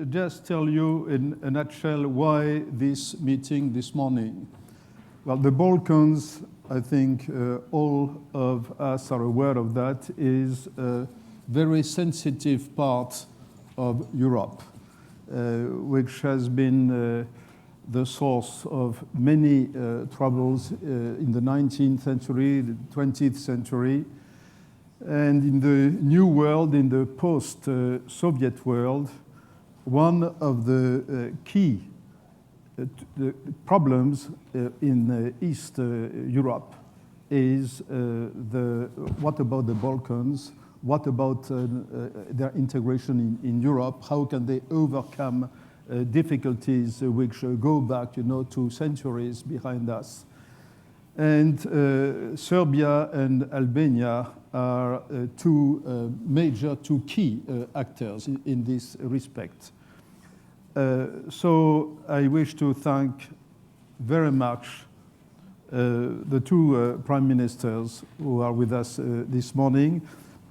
Just tell you in a nutshell why this meeting this morning. Well, the Balkans, I think all of us are aware of that, is a very sensitive part of Europe, which has been the source of many troubles in the 19th century, the 20th century, and in the new world, in the post-Soviet world. One of the key problems in East Europe is what about the Balkans? What about their integration in Europe? How can they overcome difficulties which go back, to centuries behind us? And Serbia and Albania are two key actors in this respect. So I wish to thank very much the two prime ministers who are with us this morning.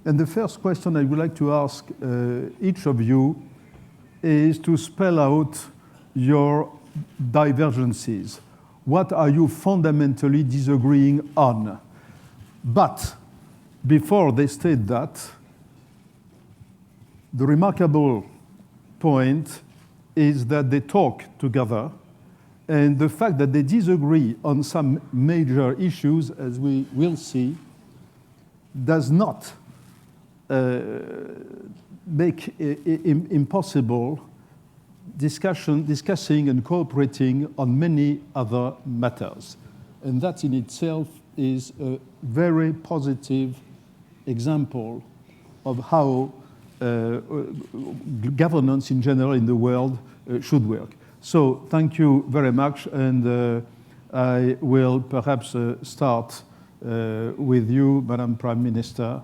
And the first question I would like to ask each of you is to spell out your divergences. What are you fundamentally disagreeing on? But before they state that, the remarkable point is that they talk together, and the fact that they disagree on some major issues, as we will see, does not make impossible discussing and cooperating on many other matters. And that in itself is a very positive example of how governance in general in the world should work. So thank you very much, and I will perhaps start with you, Madam Prime Minister.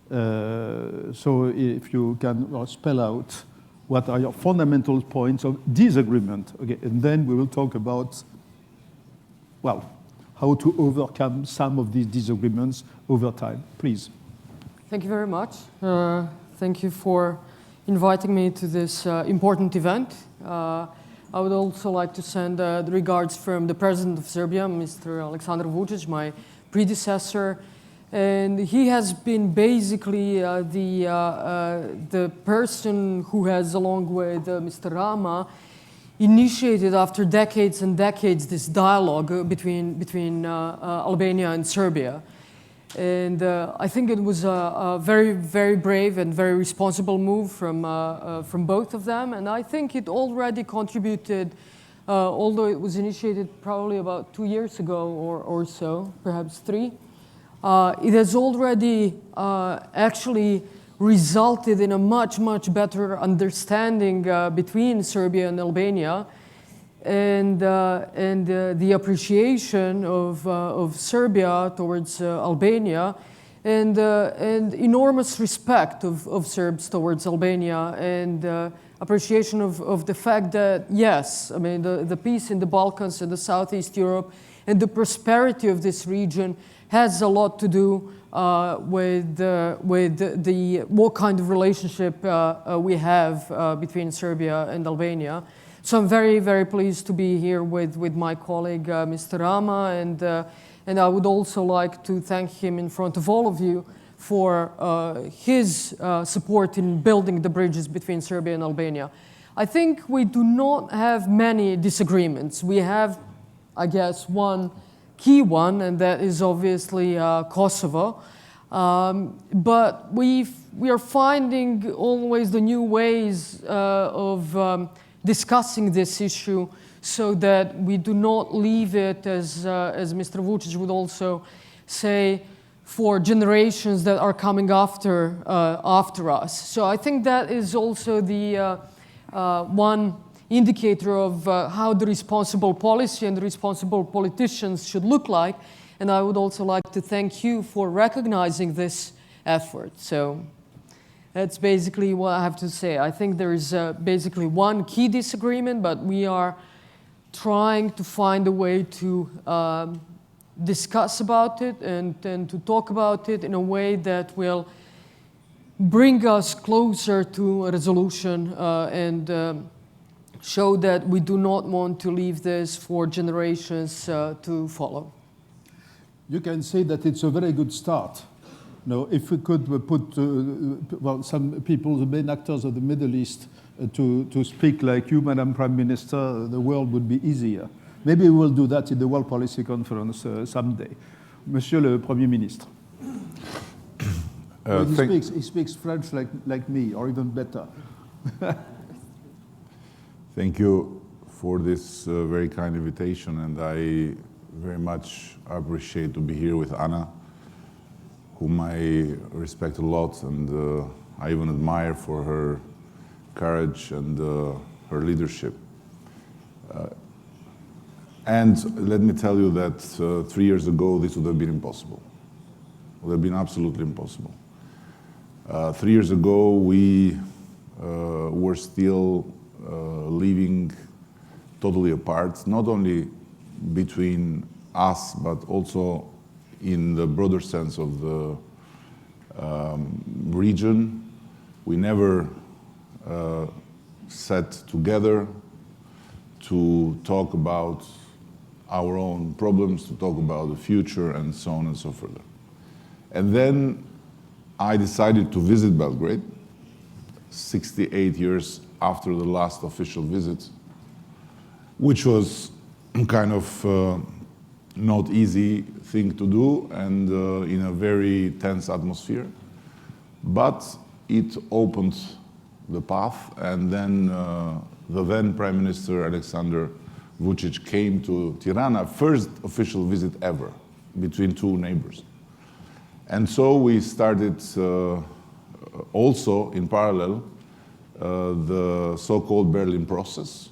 So if you can spell out what are your fundamental points of disagreement, okay, and then we will talk about, well, how to overcome some of these disagreements over time. Please. Thank you very much. Thank you for inviting me to this important event. I would also like to send the regards from the President of Serbia, Mr. Aleksandar Vučić, my predecessor. And he has been basically the person who has, along with Mr. Rama, initiated after decades and decades this dialogue between Albania and Serbia. And I think it was a very, very brave and very responsible move from both of them. And I think it already contributed, although it was initiated probably about 2 years ago or so, perhaps 3. It has already actually resulted in a much, much better understanding between Serbia and Albania, and the appreciation of Serbia towards Albania, and enormous respect of Serbs towards Albania, and appreciation of the fact that, yes, I mean, the peace in the Balkans and the Southeast Europe and the prosperity of this region has a lot to do with what kind of relationship we have between Serbia and Albania. So I'm very, very pleased to be here with my colleague, Mr. Rama, and I would also like to thank him in front of all of you for his support in building the bridges between Serbia and Albania. I think we do not have many disagreements. We have, I guess, one key one, and that is obviously Kosovo. But we are finding always the new ways of discussing this issue, so that we do not leave it, as Mr. Vučić would also say, for generations that are coming after us. So I think that is also the one indicator of how the responsible policy and the responsible politicians should look like. And I would also like to thank you for recognizing this effort. So that's basically what I have to say. I think there is basically one key disagreement, but we are trying to find a way to discuss about it and to talk about it in a way that will bring us closer to a resolution and show that we do not want to leave this for generations to follow. You can say that it's a very good start. No, if we could put well, some people, the main actors of the Middle East, to speak like you, Madam Prime Minister, the world would be easier. Maybe we will do that in the World Policy Conference someday. Monsieur le Premier Ministre. He speaks French like me, or even better. Thank you for this very kind invitation, and I very much appreciate to be here with Anna, whom I respect a lot, and I even admire for her courage and her leadership. And let me tell you that 3 years ago, this would have been impossible. It would have been absolutely impossible. 3 years ago, we were still living totally apart, not only between us, but also in the broader sense of the region. We never sat together to talk about our own problems, to talk about the future, and so on and so further. And then I decided to visit Belgrade, 68 years after the last official visit, which was kind of not easy thing to do, and in a very tense atmosphere. But it opened the path, and then the then Prime Minister Aleksandar Vučić came to Tirana, first official visit ever between two neighbors. And so we started also in parallel the so-called Berlin process,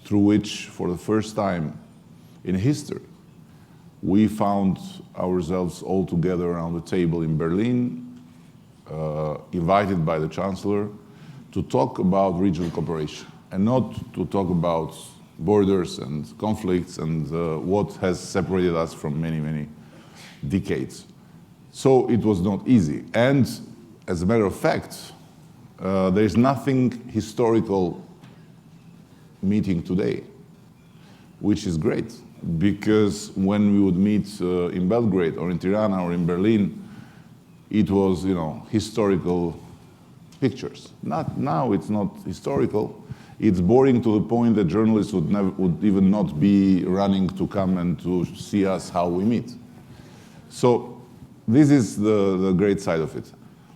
through which for the first time in history we found ourselves all together around the table in Berlin, invited by the Chancellor to talk about regional cooperation and not to talk about borders and conflicts and what has separated us from many, many decades. So it was not easy. And as a matter of fact, there is nothing historical meeting today, which is great, because when we would meet in Belgrade or in Tirana or in Berlin, it was, historical pictures. Now it's not historical. It's boring to the point that journalists would even not be running to come and to see us how we meet. So this is the great side of it.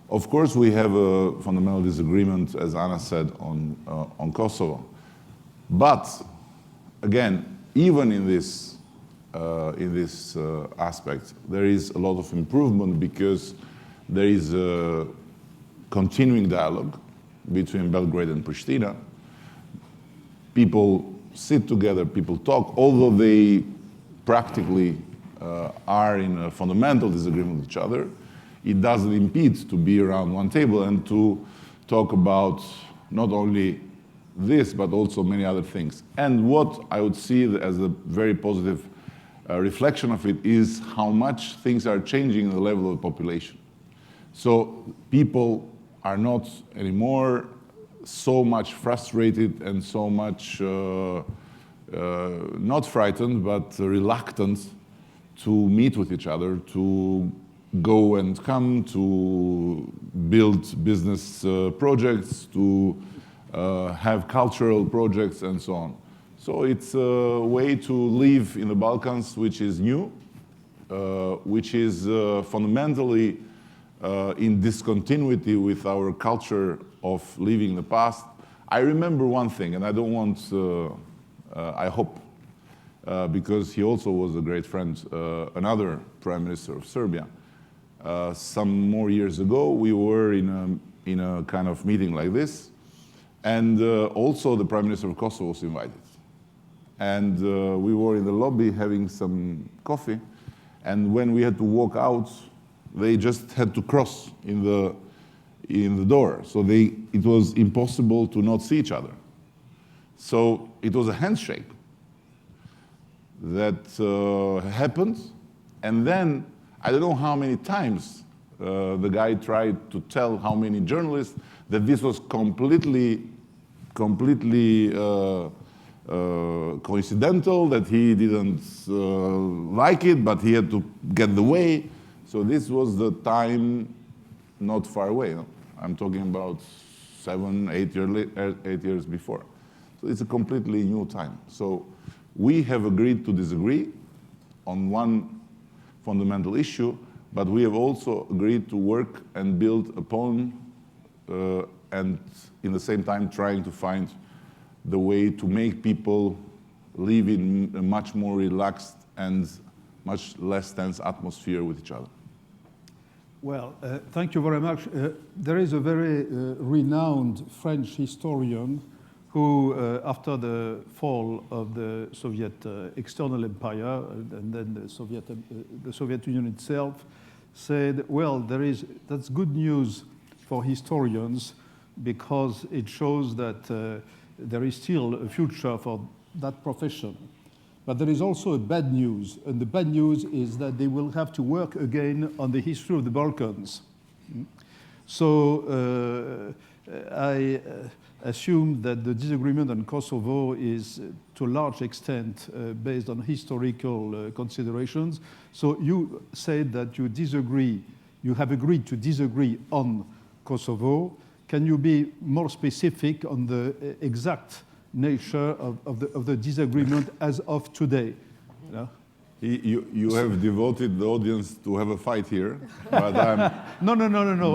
Of course, we have a fundamental disagreement, as Anna said, on Kosovo. But again, even in this aspect, there is a lot of improvement because there is a continuing dialogue between Belgrade and Pristina. People sit together, people talk, although they practically are in a fundamental disagreement with each other. It doesn't impede to be around one table and to talk about not only this, but also many other things. And what I would see as a very positive reflection of it is how much things are changing in the level of the population. So people are not anymore so much frustrated and so much not frightened, but reluctant to meet with each other, to go and come, to build business projects, to have cultural projects and so on. So it's a way to live in the Balkans which is new, which is fundamentally in discontinuity with our culture of living in the past. I remember one thing, and I don't want, I hope, because he also was a great friend, another Prime Minister of Serbia. Some more years ago, we were in a kind of meeting like this, and also the Prime Minister of Kosovo was invited. And we were in the lobby having some coffee, and when we had to walk out, they just had to cross in the door. So it was impossible to not see each other. So it was a handshake that happened, and then I don't know how many times The guy tried to tell how many journalists that this was completely coincidental, that he didn't like it, but he had to get the way. So this was the time not far away. No? I'm talking about 7, 8 years before. So it's a completely new time. So we have agreed to disagree on one fundamental issue, but we have also agreed to work and build upon and in the same time trying to find the way to make people live in a much more relaxed and much less tense atmosphere with each other. Well, thank you very much. There is a very renowned French historian who, after the fall of the Soviet external empire and then the Soviet Union itself, said, well, that's good news for historians because it shows that there is still a future for that profession. But there is also a bad news, and the bad news is that they will have to work again on the history of the Balkans. So I assume that the disagreement on Kosovo is to a large extent based on historical considerations. So you said that you disagree, you have agreed to disagree on Kosovo. Can you be more specific on the exact nature of the disagreement as of today? Yeah? You have devoted the audience to have a fight here, but I'm... No.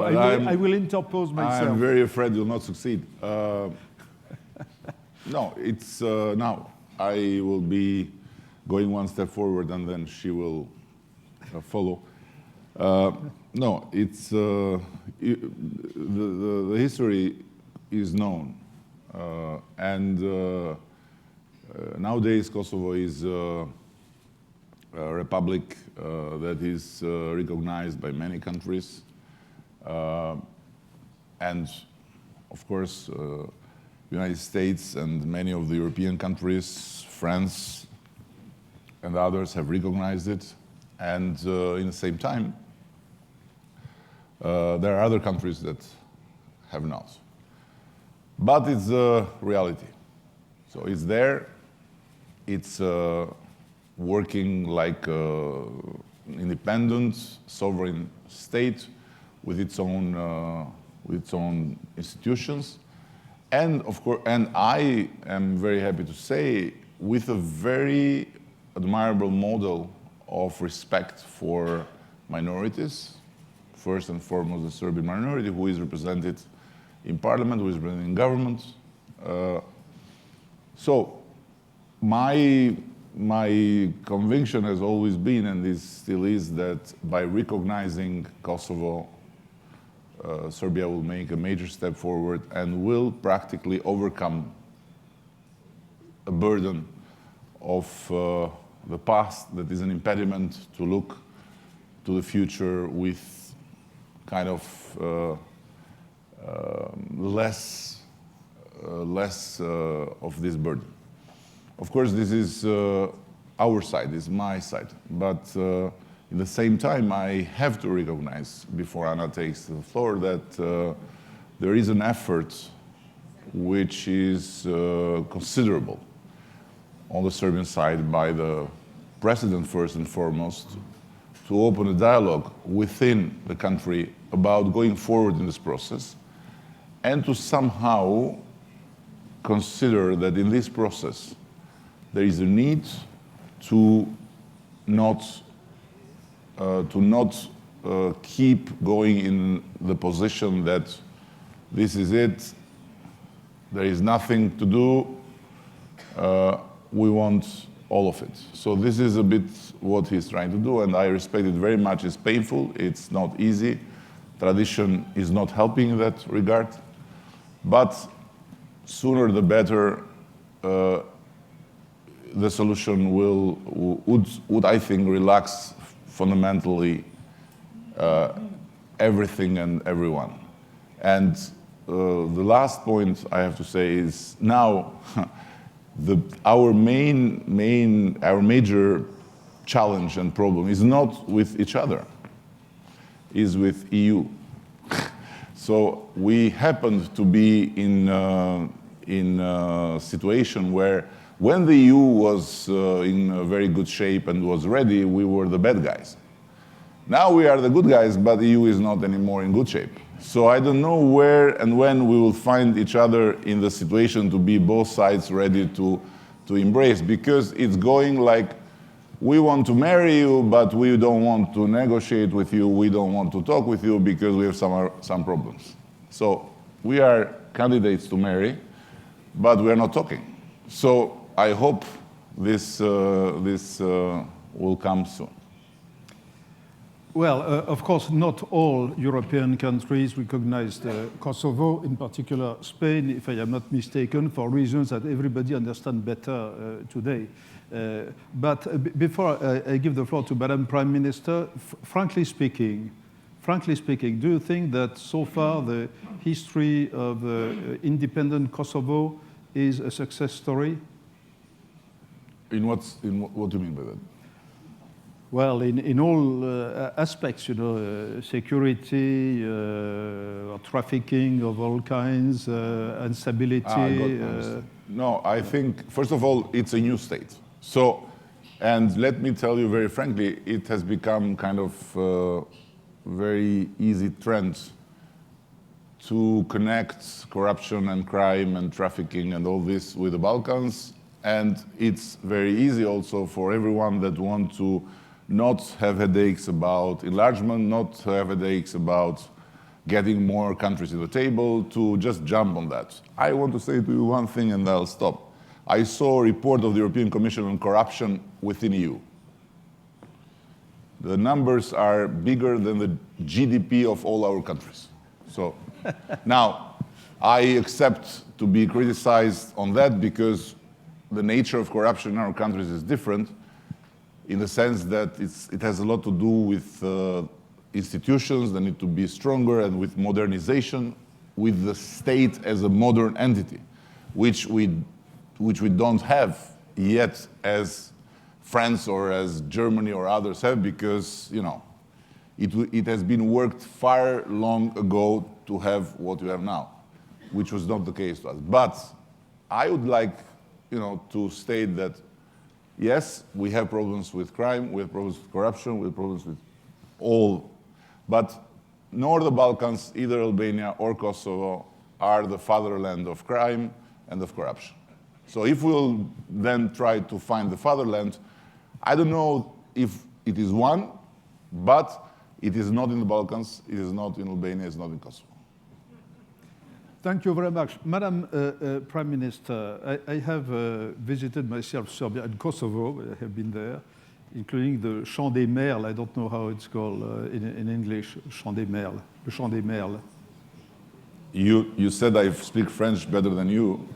I will interpose myself. I'm very afraid you'll not succeed. No, it's now. I will be going one step forward and then she will follow. No, it's the history is known, and nowadays Kosovo is a republic that is recognized by many countries, and of course, United States and many of the European countries, France, and others have recognized it, and in the same time. There are other countries that have not. But it's a reality. So it's there, it's working like an independent, sovereign state with its own institutions. And of course, and I am very happy to say, with a very admirable model of respect for minorities, first and foremost the Serbian minority, who is represented in parliament, who is represented in government. So my conviction has always been, and this still is, that by recognizing Kosovo, Serbia will make a major step forward and will practically overcome a burden of the past that is an impediment to look to the future with kind of less of this burden. Of course, this is our side, this is my side, but at the same time, I have to recognize, before Anna takes the floor, that there is an effort which is considerable on the Serbian side by the president, first and foremost, to open a dialogue within the country about going forward in this process, and to somehow consider that in this process there is a need to not keep going in the position that this is it, there is nothing to do, we want all of it. So this is a bit what he's trying to do, and I respect it very much. It's painful, it's not easy. Tradition is not helping in that regard. But sooner the better, the solution would I think, relax fundamentally everything and everyone. And the last point I have to say is now our major challenge and problem is not with each other. is with EU. So we happened to be in a situation where when the EU was in a very good shape and was ready, we were the bad guys. Now we are the good guys, but the EU is not anymore in good shape. So I don't know where and when we will find each other in the situation to be both sides ready to embrace, because it's going like, we want to marry you, but we don't want to negotiate with you, we don't want to talk with you because we have some problems. So we are candidates to marry, but we are not talking. So I hope this will come soon. Well, of course, not all European countries recognized Kosovo, in particular Spain, if I am not mistaken, for reasons that everybody understands better today. But before I give the floor to Madam Prime Minister, frankly speaking, do you think that so far the history of independent Kosovo is a success story? What do you mean by that? Well, in all aspects, security, trafficking of all kinds, instability. No, I think, first of all, it's a new state. So, and let me tell you very frankly, it has become kind of a very easy trend to connect corruption and crime and trafficking and all this with the Balkans. And it's very easy also for everyone that want to not have headaches about enlargement, not have headaches about getting more countries to the table, to just jump on that. I want to say to you one thing and I'll stop. I saw a report of the European Commission on corruption within EU. The numbers are bigger than the GDP of all our countries. So now, I accept to be criticized on that because the nature of corruption in our countries is different, in the sense that it has a lot to do with institutions that need to be stronger and with modernization, with the state as a modern entity, which we don't have yet as France or as Germany or others have, because it has been worked far long ago to have what we have now, which was not the case to us. But I would like to state that yes, we have problems with crime, we have problems with corruption, we have problems with all, but nor the Balkans, either Albania or Kosovo, are the fatherland of crime and of corruption. So if we'll then try to find the fatherland, I don't know if it is one, but it is not in the Balkans, it is not in Albania, it's not in Kosovo. Thank you very much. Madam Prime Minister, I have visited myself Serbia and Kosovo. I have been there, including the Champ des Merles. I don't know how it's called in English, Champ des Merles, the Champ des Merles. You said I speak French better than you.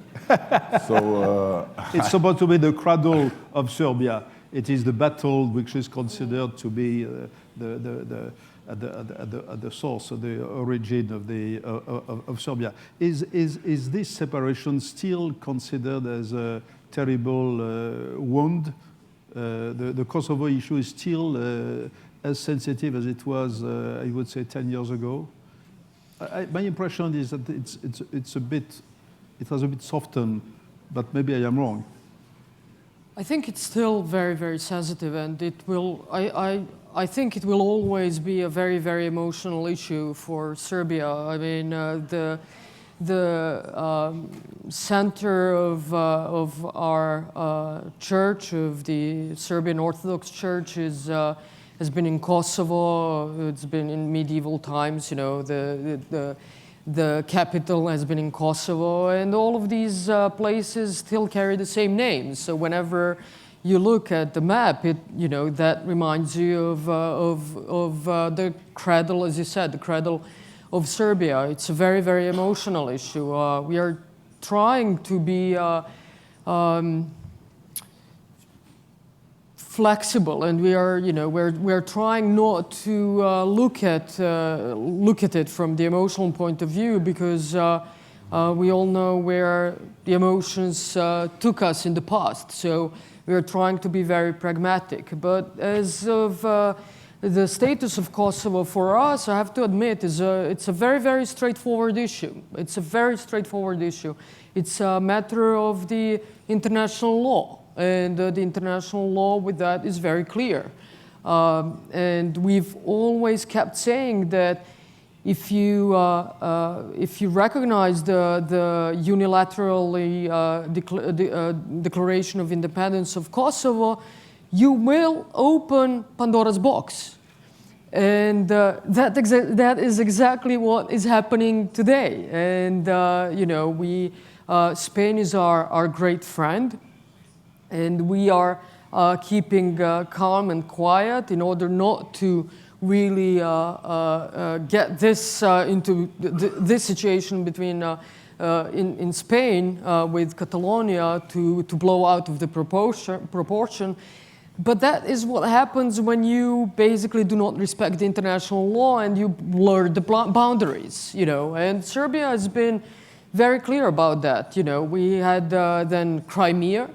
So it's supposed to be the cradle of Serbia. It is the battle which is considered to be at the source of the origin of Serbia. Is this separation still considered as a terrible wound? The Kosovo issue is still as sensitive as it was, I would say, 10 years ago. My impression is that it was a bit softened, but maybe I am wrong. I think it's still very, very sensitive, and it will. I think it will always be a very, very emotional issue for Serbia. I mean, the center of our church, of the Serbian Orthodox Church, has been in Kosovo. It's been in medieval times. The capital has been in Kosovo, and all of these places still carry the same names. So whenever you look at the map, that reminds you of the cradle, as you said, the cradle of Serbia. It's a very, very emotional issue. We are trying to be flexible, and we're trying not to look at it from the emotional point of view, because we all know where the emotions took us in the past. So we are trying to be very pragmatic. But as the status of Kosovo for us, I have to admit, it's a very, very straightforward issue. It's a very straightforward issue. It's a matter of the international law, and the international law with that is very clear. And we've always kept saying that if you recognize the unilaterally declaration of independence of Kosovo, you will open Pandora's box. And that is exactly what is happening today. And Spain is our great friend, and we are keeping calm and quiet in order not to really get this into this situation between in Spain with Catalonia to blow out of the proportion. But that is what happens when you basically do not respect the international law and you blur the boundaries, And Serbia has been very clear about that. We had then Crimea.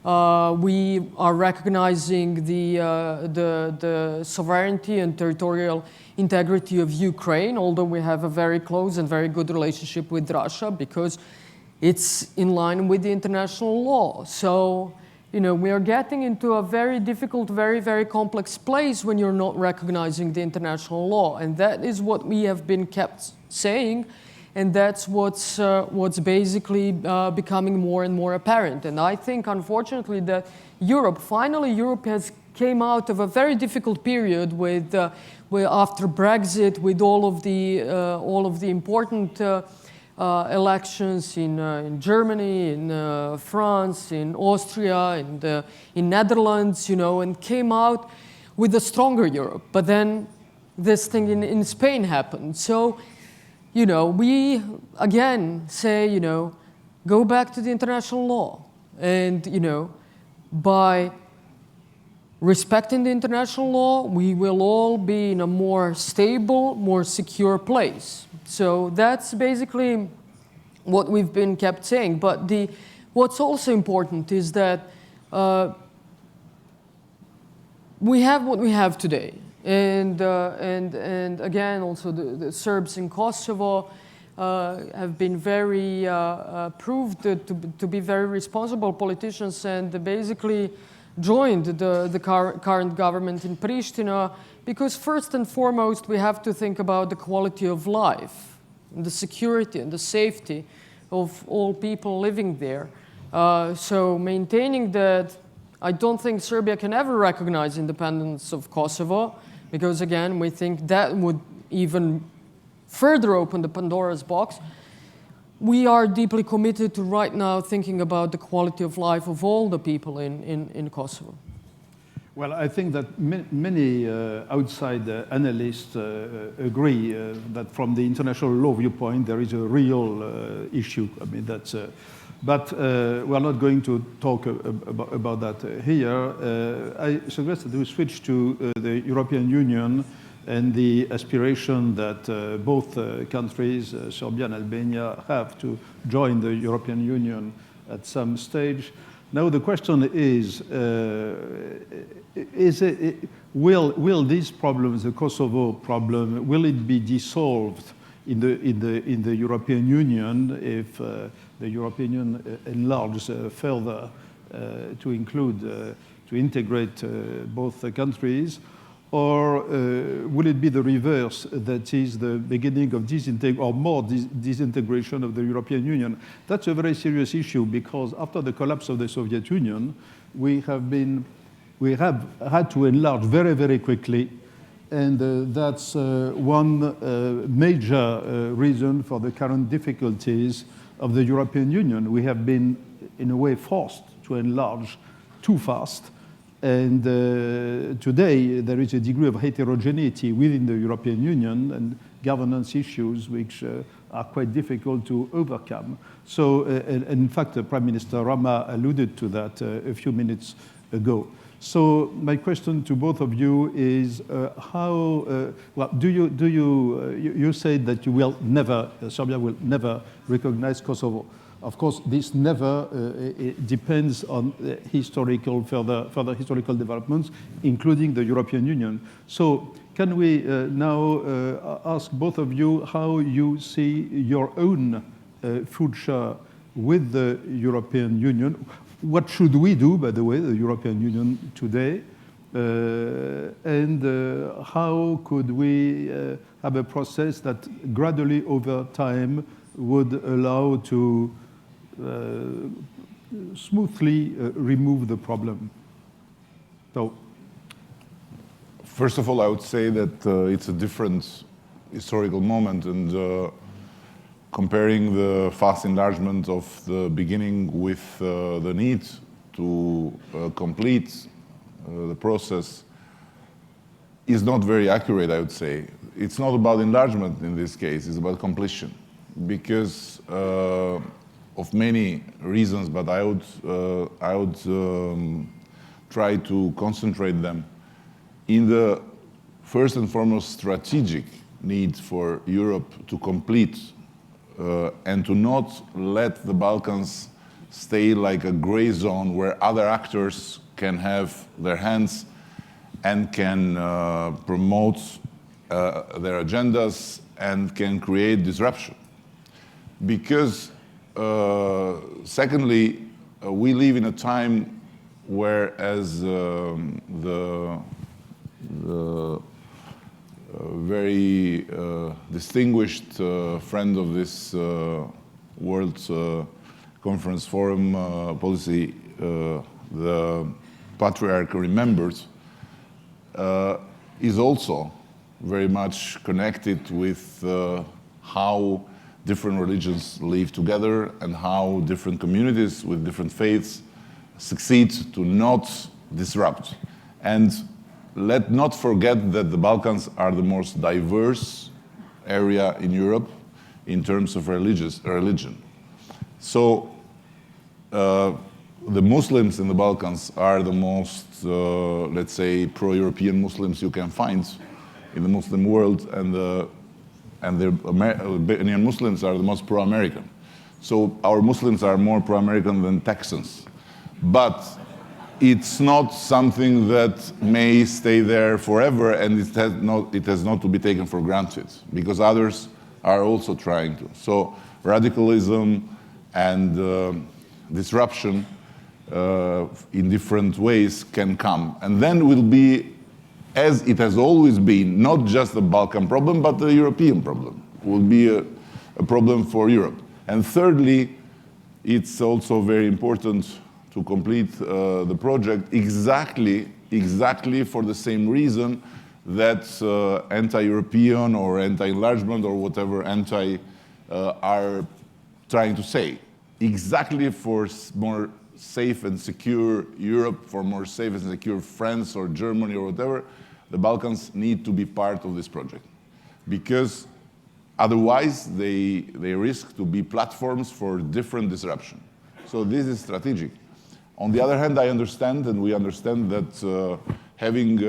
We are recognizing the sovereignty and territorial integrity of Ukraine, although we have a very close and very good relationship with Russia because it's in line with the international law. So, we are getting into a very difficult, very, very complex place when you're not recognizing the international law. And that is what we have been kept saying. And that's what's basically becoming more and more apparent. And I think, unfortunately, that Europe has came out of a very difficult period with after Brexit, with all of the important elections in Germany, in France, in Austria, in Netherlands, and came out with a stronger Europe. But then this thing in Spain happened. So, we again say, go back to the international law. And, by respecting the international law, we will all be in a more stable, more secure place. So that's basically what we've been kept saying. But what's also important is that we have what we have today. And again, also the Serbs in Kosovo have been very proved to be very responsible politicians and basically joined the current government in Pristina because first and foremost we have to think about the quality of life, and the security and the safety of all people living there. So maintaining that, I don't think Serbia can ever recognize independence of Kosovo, because again, we think that would even further open the Pandora's box. We are deeply committed to right now thinking about the quality of life of all the people in Kosovo. Well, I think that many outside analysts agree that from the international law viewpoint, there is a real issue. I mean, that's... But we're not going to talk about that here. I suggest that we switch to the European Union and the aspiration that both countries, Serbia and Albania, have to join the European Union at some stage. Now the question is will these problems, the Kosovo problem, will it be dissolved in the European Union if the European Union enlarges further to include, to integrate both countries? Or will it be the reverse, that is the beginning of disintegration of the European Union? That's a very serious issue because after the collapse of the Soviet Union, we have had to enlarge very, very quickly. And that's one major reason for the current difficulties of the European Union. We have been, in a way, forced to enlarge too fast. And today, there is a degree of heterogeneity within the European Union and governance issues which are quite difficult to overcome. So, in fact, Prime Minister Rama alluded to that a few minutes ago. So my question to both of you is well, you said that you will never, Serbia will never recognize Kosovo. Of course, this never it depends on further historical developments, including the European Union. So can we now ask both of you how you see your own future with the European Union? What should we do, by the way, the European Union today? And how could we have a process that gradually over time would allow to smoothly remove the problem? So, first of all, I would say that it's a different historical moment, and comparing the fast enlargement of the beginning with the need to complete the process is not very accurate, I would say. It's not about enlargement in this case, it's about completion. Because of many reasons, but I would try to concentrate them in the first and foremost strategic need for Europe to complete and to not let the Balkans stay like a gray zone where other actors can have their hands and can promote their agendas and can create disruption. Because secondly, we live in a time where, as the very distinguished friend of this World Conference Forum policy, the Patriarch remembered, is also very much connected with how different religions live together and how different communities with different faiths succeed to not disrupt. And let not forget that the Balkans are the most diverse area in Europe in terms of religion. So the Muslims in the Balkans are the most, let's say, pro-European Muslims you can find in the Muslim world, and the Albanian Muslims are the most pro-American. So our Muslims are more pro-American than Texans. But it's not something that may stay there forever, and it has not to be taken for granted, because others are also trying to. So radicalism and disruption in different ways can come. And then will be, as it has always been, not just the Balkan problem, but the European problem. Will be a problem for Europe. And thirdly, it's also very important to complete the project exactly for the same reason that anti-European or anti-enlargement or whatever are trying to say. Exactly for more safe and secure Europe, for more safe and secure France or Germany or whatever, the Balkans need to be part of this project. Because otherwise they risk to be platforms for different disruption. So this is strategic. On the other hand, I understand, and we understand that having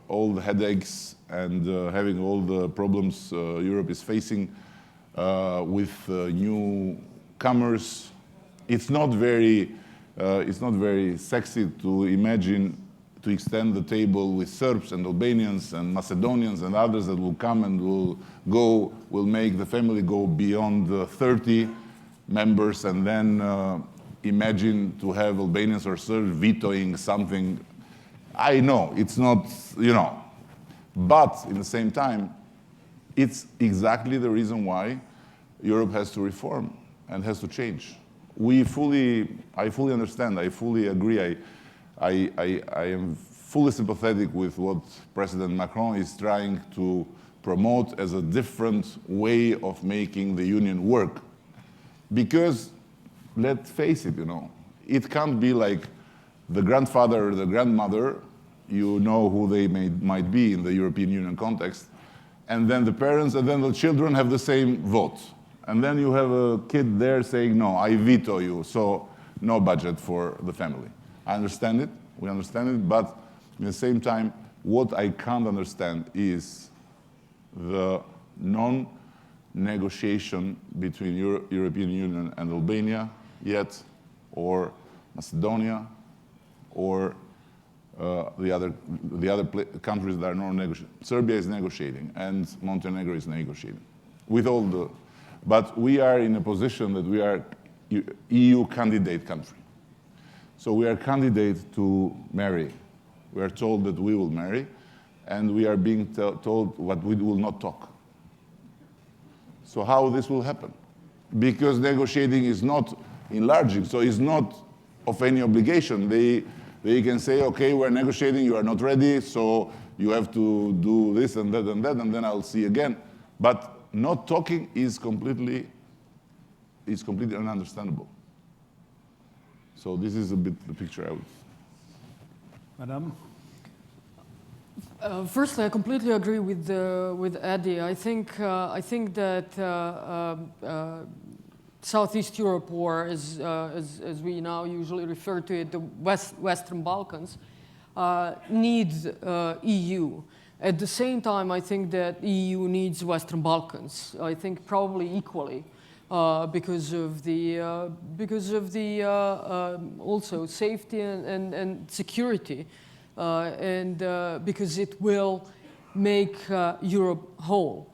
all the headaches and having all the problems Europe is facing with newcomers, it's not very sexy to imagine to extend the table with Serbs and Albanians and Macedonians and others that will come and will make the family go beyond 30 members, and then imagine to have Albanians or Serbs vetoing something. I know, it's not, but in the same time, it's exactly the reason why Europe has to reform and has to change. I fully understand, I fully agree, I am fully sympathetic with what President Macron is trying to promote as a different way of making the Union work. Because, let's face it, it can't be like the grandfather or the grandmother, you know who they might be in the European Union context, and then the parents and then the children have the same vote. And then you have a kid there saying, no, I veto you, so no budget for the family. I understand it, we understand it, but at the same time, what I can't understand is the negotiation between European Union and Albania yet, or Macedonia, or the other countries that are not negotiating. Serbia is negotiating, and Montenegro is negotiating. With all the, but we are in a position that we are EU candidate country. So we are candidate to marry. We are told that we will marry, and we are being told what we will not talk. So how this will happen? Because negotiating is not enlarging, so it's not of any obligation. They can say, okay, we're negotiating, you are not ready, so you have to do this and that and that, and then I'll see again. But not talking is completely ununderstandable. So this is a bit the picture I would. Madam? Firstly, I completely agree with Eddie. I think that Southeast Europe, or as we now usually refer to it, the Western Balkans, needs EU. At the same time, I think that EU needs Western Balkans. I think probably equally, because of the also safety and security, and because it will make Europe whole.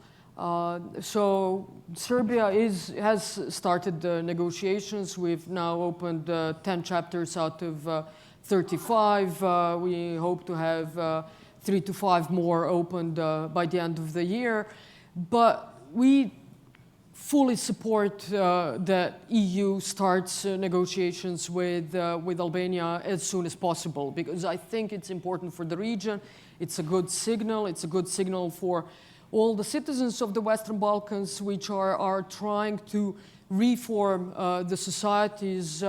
So Serbia has started the negotiations. We've now opened 10 chapters out of 35. We hope to have 3 to 5 more opened by the end of the year. But we fully support that EU starts negotiations with Albania as soon as possible, because I think it's important for the region. It's a good signal. It's a good signal for all the citizens of the Western Balkans, which are trying to reform the societies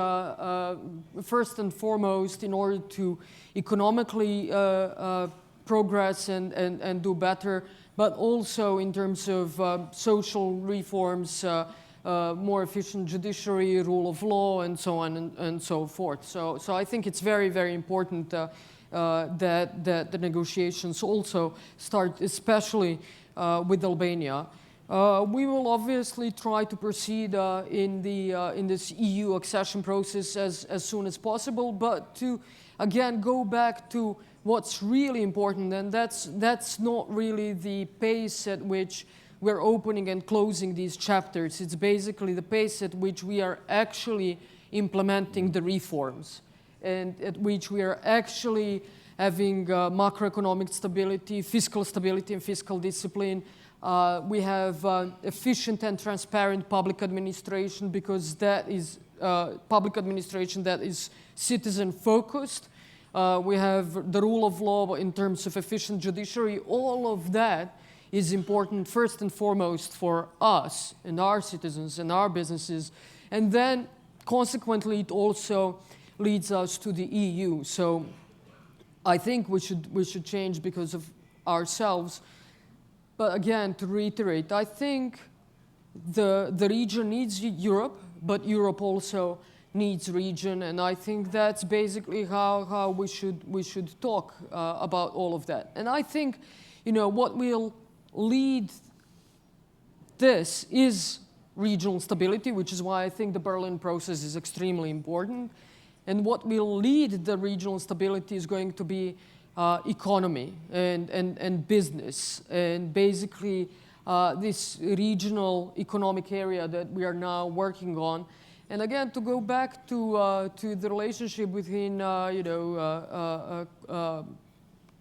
first and foremost in order to economically progress and do better, but also in terms of social reforms, more efficient judiciary, rule of law, and so on and so forth. So I think it's very, very important that the negotiations also start, especially with Albania. We will obviously try to proceed in this EU accession process as soon as possible, but to again go back to what's really important, and that's not really the pace at which we're opening and closing these chapters. It's basically the pace at which we are actually implementing the reforms, and at which we are actually having macroeconomic stability, and fiscal discipline. We have efficient and transparent public administration, because that is public administration that is citizen-focused. We have the rule of law in terms of efficient judiciary. All of that is important first and foremost for us and our citizens and our businesses. And then consequently, it also leads us to the EU. So I think we should change because of ourselves. But again, to reiterate, I think the region needs Europe, but Europe also needs region, and I think that's basically how we should talk about all of that. And I think, what will lead this is regional stability, which is why I think the Berlin process is extremely important. And what will lead the regional stability is going to be economy and business, and basically this regional economic area that we are now working on. And again, to go back to the relationship between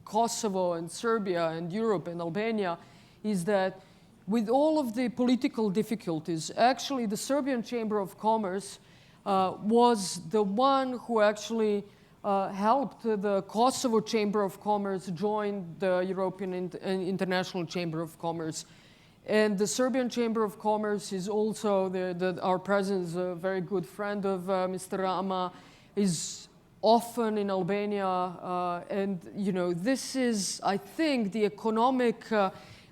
Kosovo and Serbia and Europe and Albania, is that with all of the political difficulties, actually the Serbian Chamber of Commerce was the one who actually helped the Kosovo Chamber of Commerce join the European International Chamber of Commerce. And the Serbian Chamber of Commerce is also, our president is a very good friend of Mr. Rama, is often in Albania. And, this is, I think, the economic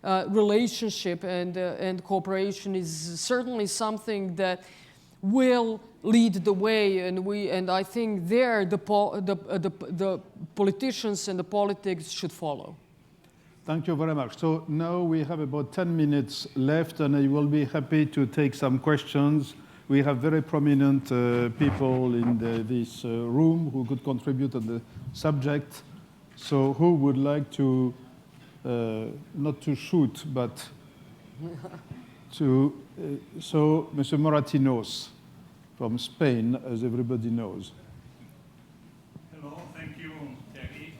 relationship and cooperation is certainly something that will lead the way. And I think there the politicians and the politics should follow. Thank you very much. So now we have about 10 minutes left, and I will be happy to take some questions. We have very prominent people in this room who could contribute on the subject. So who would like to, not to shoot, but to, so Mr. Moratinos from Spain, as everybody knows. Hello, thank you, Thierry.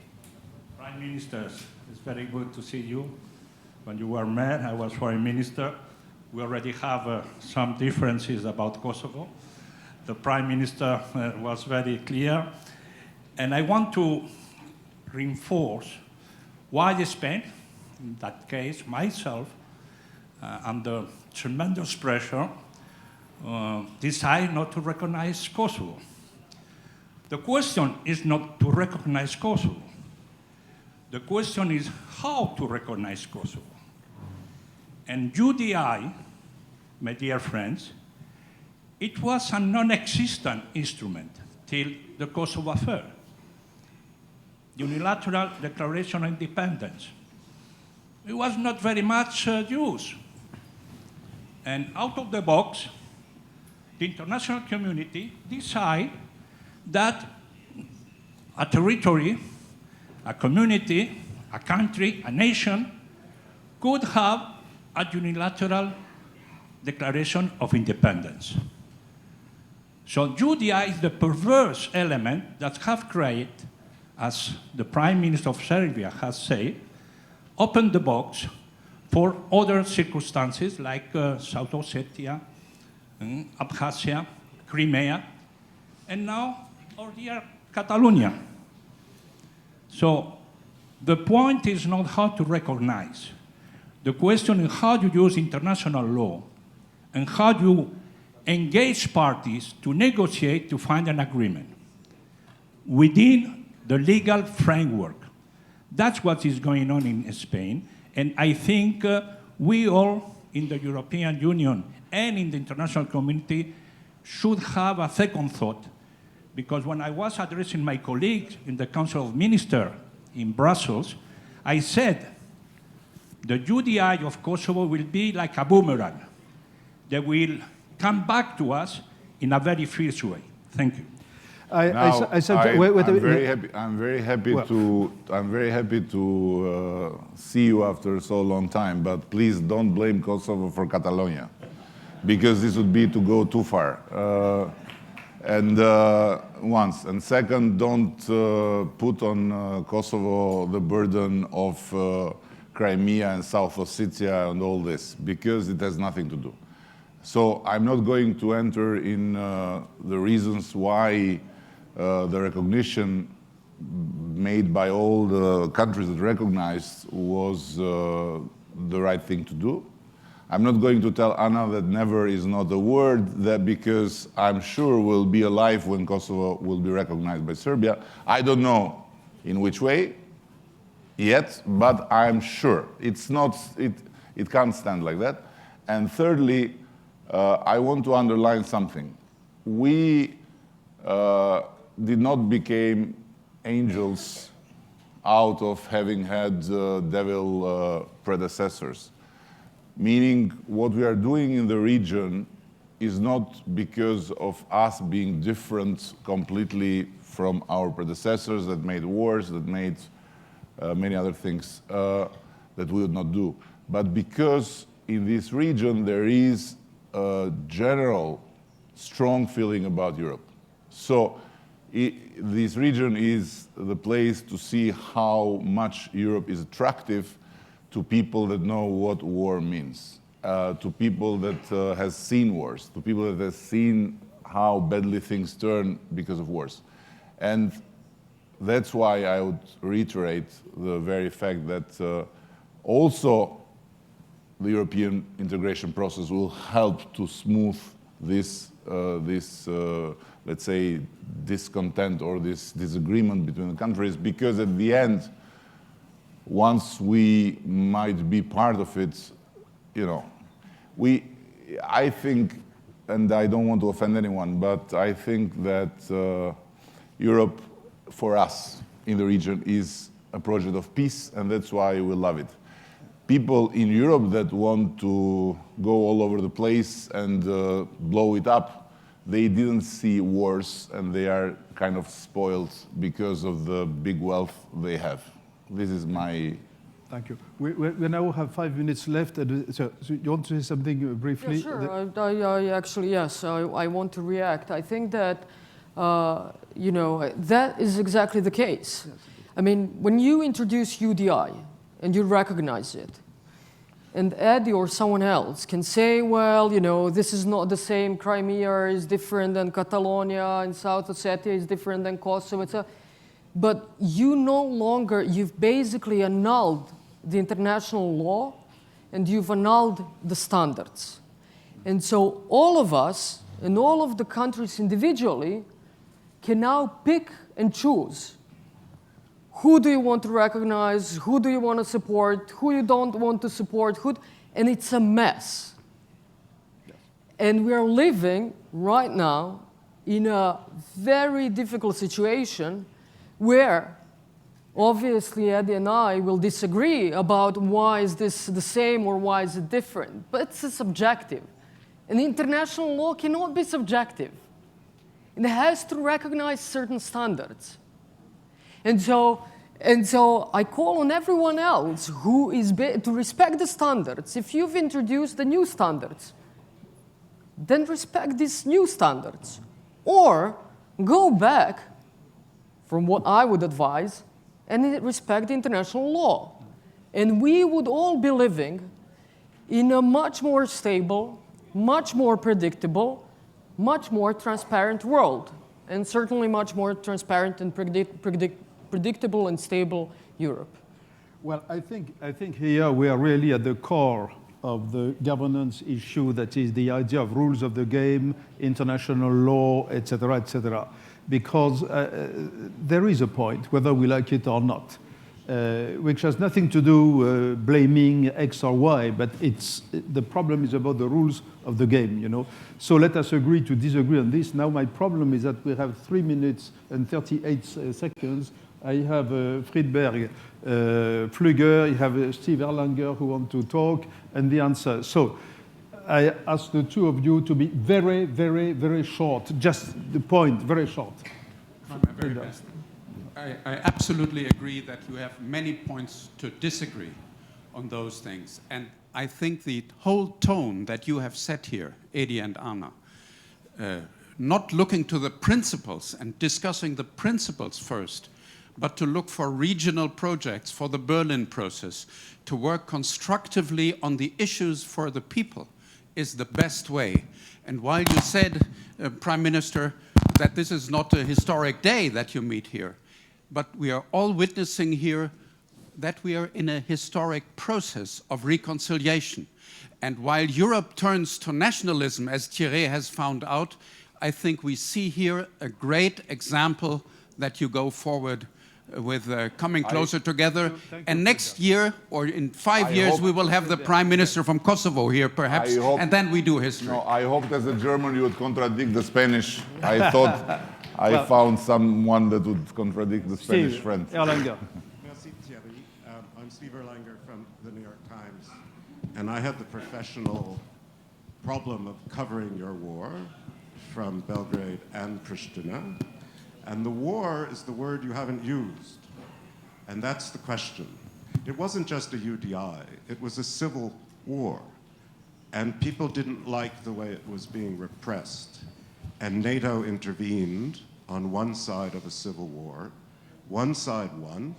Prime Ministers, it's very good to see you. When you were mayor, I was foreign minister. We already have some differences about Kosovo. The Prime Minister was very clear. And I want to reinforce why Spain, in that case, myself, under tremendous pressure, decide not to recognize Kosovo. The question is not to recognize Kosovo. The question is how to recognize Kosovo. And UDI, my dear friends, it was a non-existent instrument till the Kosovo affair. Unilateral declaration of independence. It was not very much used. And out of the box, the international community decided that a territory, a community, a country, a nation could have a unilateral declaration of independence. So UDI is the perverse element that have created, as the Prime Minister of Serbia has said, opened the box for other circumstances like South Ossetia, Abkhazia, Crimea, and now our dear Catalonia. So the point is not how to recognize. The question is how you use international law and how you engage parties to negotiate to find an agreement within the legal framework. That's what is going on in Spain. And I think we all in the European Union and in the international community should have a second thought. Because when I was addressing my colleagues in the Council of Ministers in Brussels, I said the UDI of Kosovo will be like a boomerang. They will come back to us in a very fierce way. Thank you. I said, wait a minute. I'm very happy to see you after so long time. But please don't blame Kosovo for Catalonia, because this would be to go too far. Once, and second, don't put on Kosovo the burden of Crimea and South Ossetia and all this, because it has nothing to do. So I'm not going to enter in the reasons why the recognition made by all the countries that recognized was the right thing to do. I'm not going to tell Anna that never is not a word, that because I'm sure we'll be alive when Kosovo will be recognized by Serbia. I don't know in which way yet, but I'm sure. It can't stand like that. And thirdly, I want to underline something. We did not become angels out of having had devil predecessors. Meaning what we are doing in the region is not because of us being different completely from our predecessors that made wars, that made many other things that we would not do, but because in this region there is a general strong feeling about Europe. So this region is the place to see how much Europe is attractive to people that know what war means, to people that has seen wars, to people that have seen how badly things turn because of wars. And that's why I would reiterate the very fact that also the European integration process will help to smooth this, let's say, discontent or this disagreement between the countries, because at the end, once we might be part of it, you know, I think, and I don't want to offend anyone, but I think that Europe, for us in the region, is a project of peace, and that's why we love it. people in Europe that want to go all over the place and blow it up, they didn't see wars and they are kind of spoiled because of the big wealth they have. This is my... Thank you. We now have 5 minutes left. So you want to say something briefly? Yeah, sure. I actually, yes, I want to react. I think that, you know, that is exactly the case. I mean, when you introduce UDI and you recognize it, and Eddie or someone else can say, well, you know, this is not the same, Crimea is different than Catalonia, and South Ossetia is different than Kosovo, etc. But you no longer, you've basically annulled the international law and you've annulled the standards. And so all of us and all of the countries individually can now pick and choose. Who do you want to recognize? Who do you want to support? Who you don't want to support? And it's a mess. Yes. And we are living right now in a very difficult situation where obviously Eddie and I will disagree about why is this the same or why is it different. But it's subjective. And international law cannot be subjective. It has to recognize certain standards. And so I call on everyone else who is to respect the standards. If you've introduced the new standards, then respect these new standards. Or go back, from what I would advise, and respect the international law. And we would all be living in a much more stable, much more predictable, much more transparent world, and certainly much more transparent and predictable and stable Europe. Well, I think here we are really at the core of the governance issue, that is the idea of rules of the game, international law, etc., etc. Because there is a point, whether we like it or not, which has nothing to do blaming X or Y, but the problem is about the rules of the game, you know. So let us agree to disagree on this. Now my problem is that we have 3 minutes and 38 seconds. I have Friedberg, Pflüger, I have Steve Erlanger who want to talk, and the answer. So I ask the two of you to be very, very, very short. Just the point, very short. Try my very best. I absolutely agree that you have many points to disagree on those things. And I think the whole tone that you have set here, Edi and Anna, not looking to the principles and discussing the principles first, but to look for regional projects for the Berlin process, to work constructively on the issues for the people, is the best way. And while you said, Prime Minister, that this is not a historic day that you meet here, but we are all witnessing here that we are in a historic process of reconciliation. And while Europe turns to nationalism, as Thierry has found out, I think we see here a great example that you go forward with coming closer together. And next year, or in 5 years, we will have the Prime Minister from Kosovo here, perhaps, and then we do history. No, I hoped as a German you would contradict the Spanish. I thought I found someone that would contradict the Spanish friend. Erlanger. Merci, Thierry. I'm Steve Erlanger from the New York Times, and I had the professional problem of covering your war from Belgrade and Pristina. And the war is the word you haven't used. And that's the question. It wasn't just a UDI, it was a civil war. And people didn't like the way it was being repressed. And NATO intervened on one side of a civil war. One side won,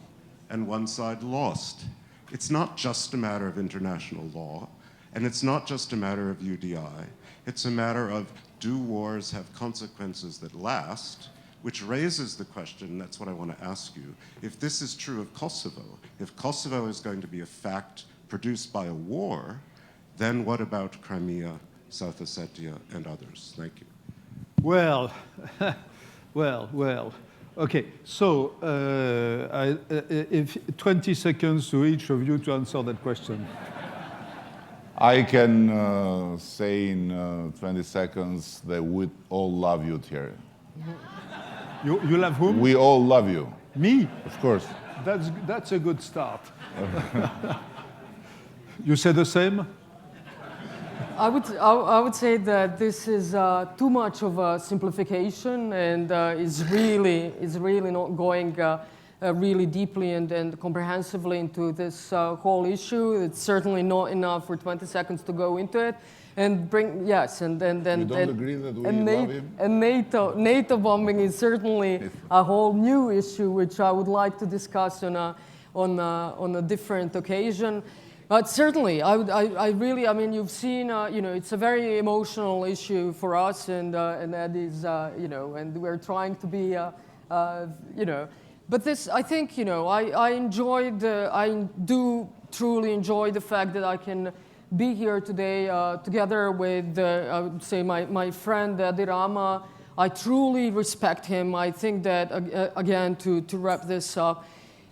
and one side lost. It's not just a matter of international law, and it's not just a matter of UDI. It's a matter of, do wars have consequences that last? Which raises the question, that's what I want to ask you, if this is true of Kosovo, if Kosovo is going to be a fact produced by a war, then what about Crimea, South Ossetia, and others? Thank you. Well, well. Okay, so if 20 seconds to each of you to answer that question. I can say in 20 seconds that we all love you, Thierry. You love whom? We all love you. Me? Of course. That's a good start. You say the same? I would say that this is too much of a simplification and is really not going really deeply and comprehensively into this whole issue. It's certainly not enough for 20 seconds to go into it. And bring, yes, and then... You don't agree that we love him? And NATO bombing is certainly a whole new issue, which I would like to discuss on a different occasion. But certainly, I mean, you've seen, it's a very emotional issue for us, and that is, and we're trying to be, But this, I think, I do truly enjoy the fact that I can be here today together with, I would say, my friend Rama. I truly respect him. I think that, again, to wrap this up,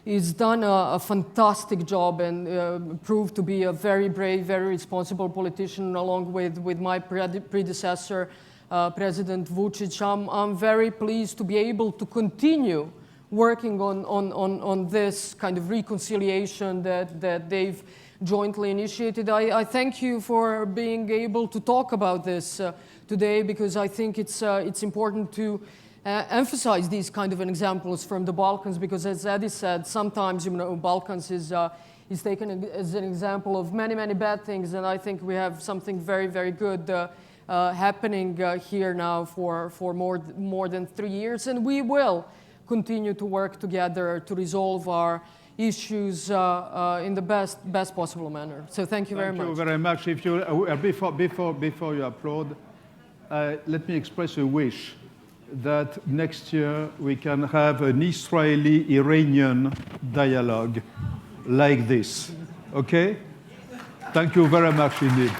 he's done a fantastic job and proved to be a very brave, very responsible politician, along with my predecessor, President Vučić. I'm very pleased to be able to continue working on this kind of reconciliation that they've jointly initiated. I thank you for being able to talk about this today, because I think it's important to emphasize these kind of examples from the Balkans, because as Eddie said, sometimes Balkans is taken as an example of many, many bad things, and I think we have something very, very good happening here now for more than 3 years, and we will continue to work together to resolve our issues in the best possible manner. So thank you very much. Thank you very much. If you before you applaud, let me express a wish that next year we can have an Israeli-Iranian dialogue like this. Okay? Thank you very much indeed.